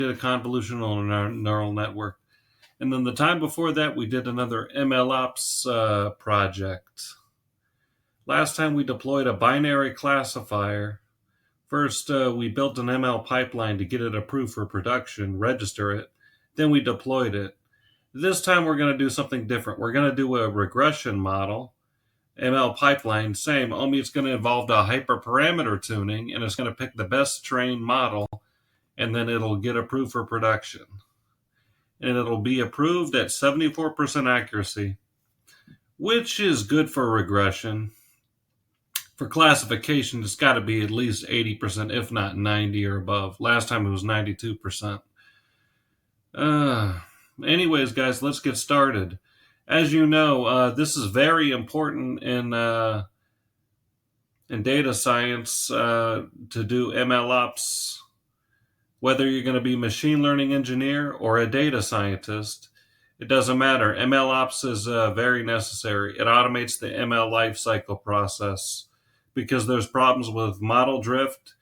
did a convolutional neural network. And then the time before that, we did another MLOps project. Last time we deployed a binary classifier. First, we built an ML pipeline to get it approved for production, register it. Then we deployed it. This time we're going to do something different. We're going to do a regression model, ML pipeline, same, only it's going to involve the hyperparameter tuning, and it's going to pick the best trained model, and then it'll get approved for production. And it'll be approved at 74% accuracy, which is good for regression. For classification, it's got to be at least 80%, if not 90 or above. Last time it was 92%. Anyways, guys, let's get started. As you know, this is very important in data science to do MLOps. Whether you're going to be a machine learning engineer or a data scientist, it doesn't matter. MLOps is very necessary. It automates the ML lifecycle process because there's problems with model drift.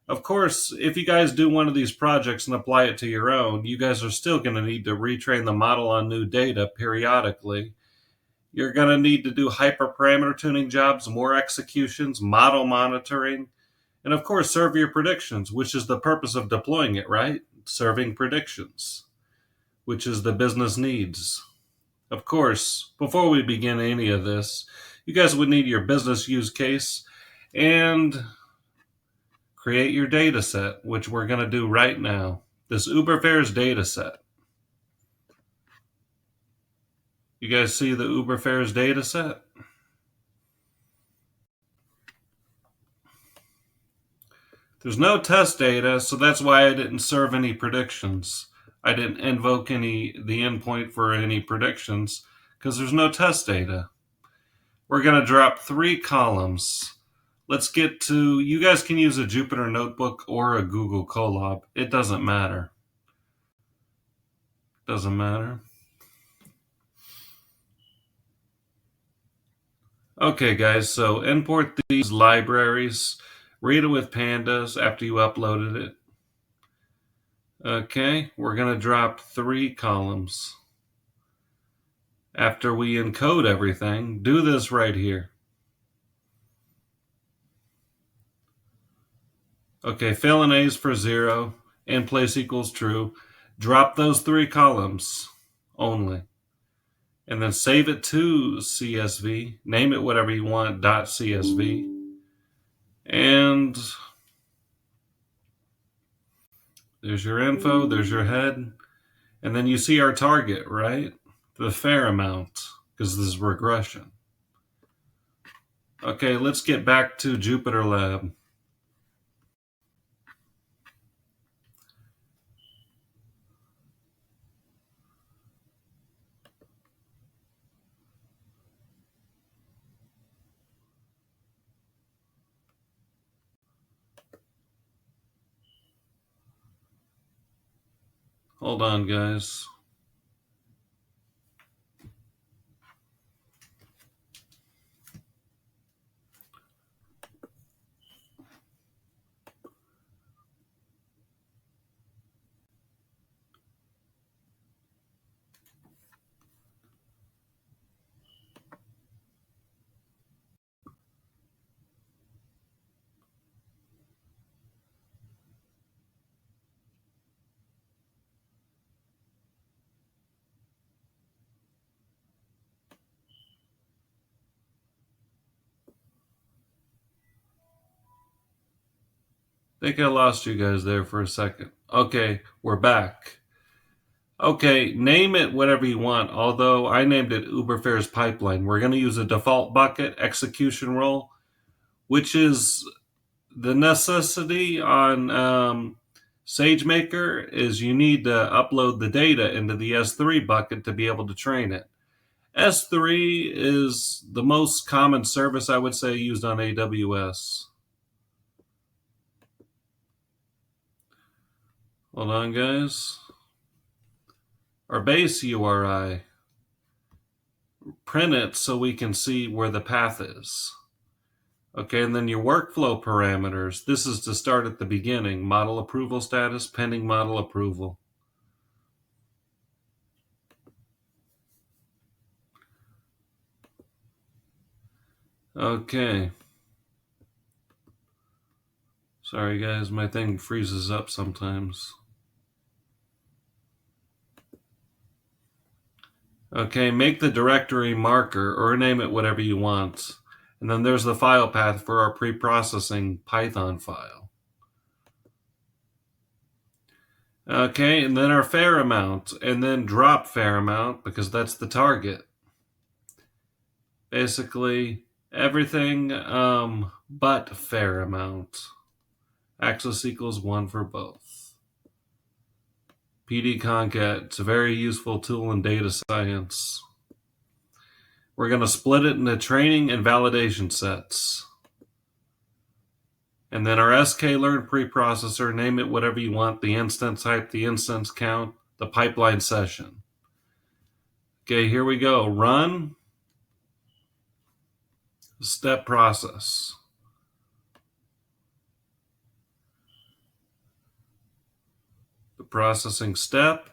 Of course, if you guys do one of these projects and apply it to your own, you guys are still going to need to retrain the model on new data periodically. You're going to need to do hyperparameter tuning jobs, more executions, model monitoring, and of course, serve your predictions, which is the purpose of deploying it, right? Serving predictions, which is the business needs. Of course, before we begin any of this, you guys would need your business use case and create your data set, which we're going to do right now. This Uberfares data set. You guys see the Uberfares data set? There's no test data, so that's why I didn't serve any predictions. I didn't invoke the endpoint for any predictions because there's no test data. We're going to drop 3 columns. Let's get to, you guys can use a Jupyter Notebook or a Google Colab. It doesn't matter. Doesn't matter. Okay, guys, so import these libraries. Read it with pandas after you uploaded it. Okay, we're going to drop 3 columns. After we encode everything, do this right here. Okay, fill in A's for 0, in place equals true. Drop those 3 columns only. And then save it to CSV. Name it whatever you want, .csv. And there's your info, there's your head. And then you see our target, right? The fair amount, because this is regression. Okay, let's get back to Jupyter Lab. Hold on, guys. I think I lost you guys there for a second. Okay, we're back. Okay, name it whatever you want, although I named it Uberfares Pipeline. We're going to use a default bucket execution role, which is the necessity on Sagemaker is you need to upload the data into the S3 bucket to be able to train it. S3 is the most common service, I would say, used on AWS. Hold on, guys. Our base URI. Print it so we can see where the path is. Okay, and then your workflow parameters. This is to start at the beginning. Model approval status, pending model approval. Okay. Sorry guys, my thing freezes up sometimes. Okay, make the directory marker or name it whatever you want. And then there's the file path for our pre-processing Python file. Okay, and then our fair amount, and then drop fair amount because that's the target. Basically, everything but fair amount. Access equals 1 for both. PD concat, it's a very useful tool in data science. We're going to split it into training and validation sets. And then our sklearn preprocessor, name it whatever you want, the instance type, the instance count, the pipeline session. Okay, here we go. Run step process. The processing step.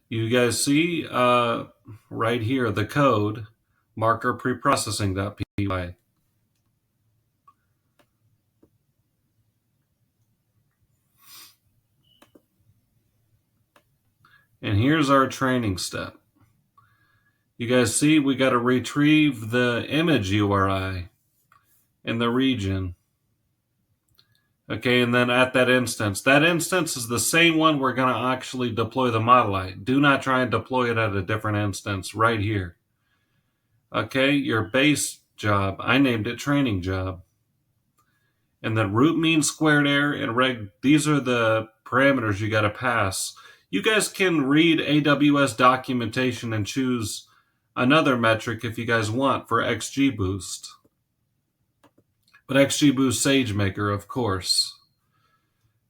You guys see right here the code marker preprocessing.py. And here's our training step. You guys see we got to retrieve the image URI in the region. Okay, and then at that instance is the same one we're going to actually deploy the model at. Do not try and deploy it at a different instance right here. Okay, your base job, I named it training job. And then root mean squared error and reg, these are the parameters you got to pass. You guys can read AWS documentation and choose another metric if you guys want for XGBoost. But XGBoost Sagemaker, of course.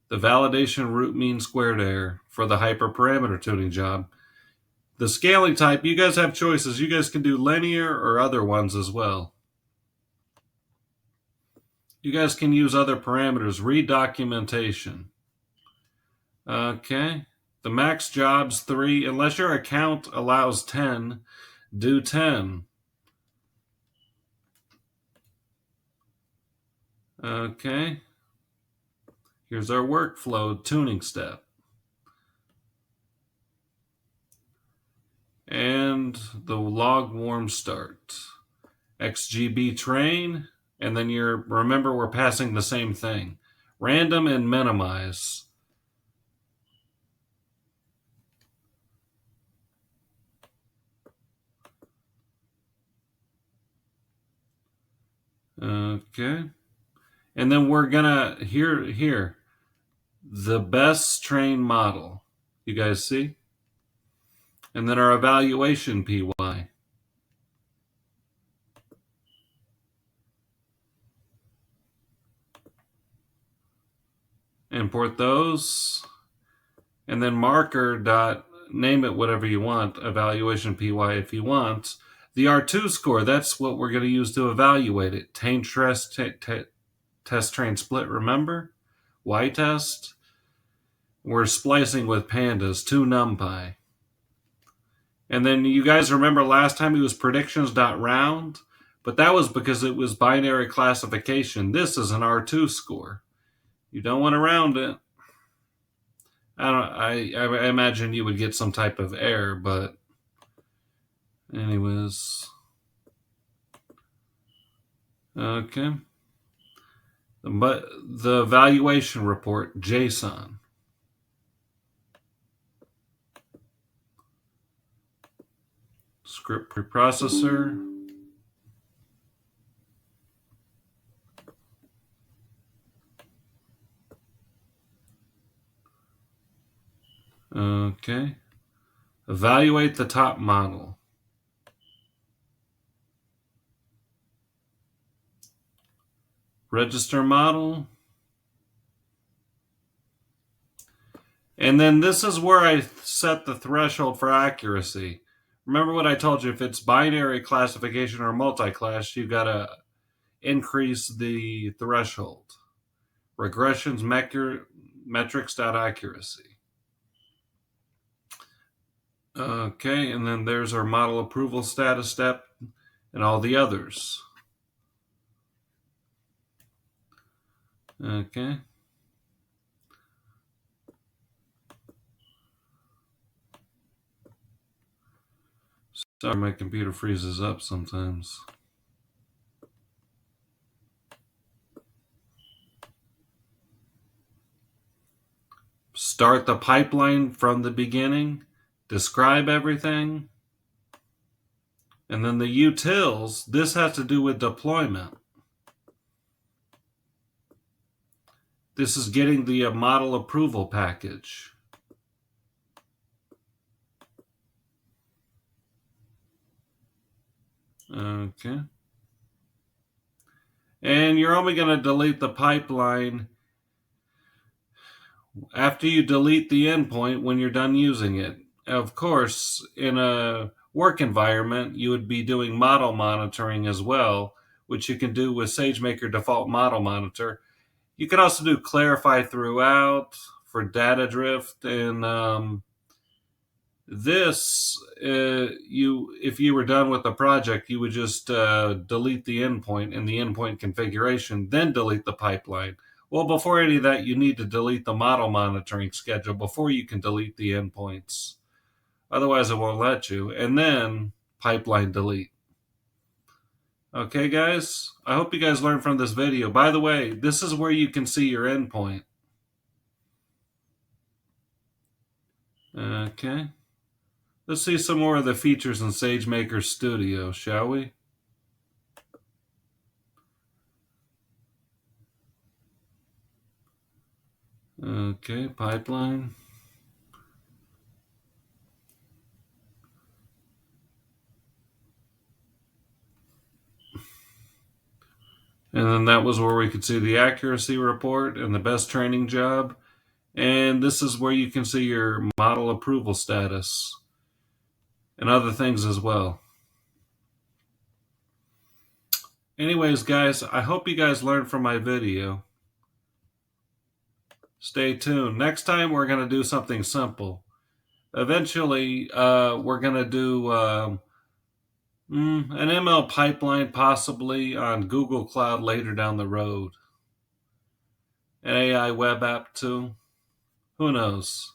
The validation root mean squared error for the hyperparameter tuning job. The scaling type, you guys have choices. You guys can do linear or other ones as well. You guys can use other parameters. Read documentation. Okay. The max job's 3. Unless your account allows 10, do 10. Okay. Here's our workflow tuning step. And the log warm start. XGB train. And then remember we're passing the same thing. Random and minimize. Okay. And then we're gonna, here, the best train model. You guys see? And then our evaluation PY. Import those. And then marker dot, name it whatever you want, evaluation PY if you want. The R2 score, that's what we're going to use to evaluate it. Test train split, remember? Y test. We're splicing with pandas, 2 numpy. And then you guys remember last time it was predictions.round, but that was because it was binary classification. This is an R2 score. You don't want to round it. I imagine you would get some type of error, but anyways. Okay. But the evaluation report, JSON. Script preprocessor. Okay. Evaluate the top model. Register model. And then this is where I set the threshold for accuracy. Remember what I told you, if it's binary classification or multi-class, you've got to increase the threshold. Regressions metrics.accuracy. Okay, and then there's our model approval status step and all the others. Okay. Sorry, my computer freezes up sometimes. Start the pipeline from the beginning, describe everything, and then the utils, this has to do with deployment. This is getting the model approval package. Okay. And you're only going to delete the pipeline after you delete the endpoint when you're done using it. Of course, in a work environment, you would be doing model monitoring as well, which you can do with Sagemaker Default Model Monitor. You can also do clarify throughout for data drift, and this, if you were done with the project, you would just delete the endpoint in the endpoint configuration, then delete the pipeline. Well, before any of that, you need to delete the model monitoring schedule before you can delete the endpoints. Otherwise, it won't let you. And then pipeline delete. Okay, guys? I hope you guys learned from this video. By the way, this is where you can see your endpoint. Okay. Let's see some more of the features in SageMaker Studio, shall we? Okay, pipeline. And then that was where we could see the accuracy report and the best training job. And this is where you can see your model approval status and other things as well. Anyways, guys, I hope you guys learned from my video. Stay tuned. Next time, we're going to do something simple. Eventually, we're going to do an ML pipeline, possibly on Google Cloud later down the road. An AI web app, too. Who knows?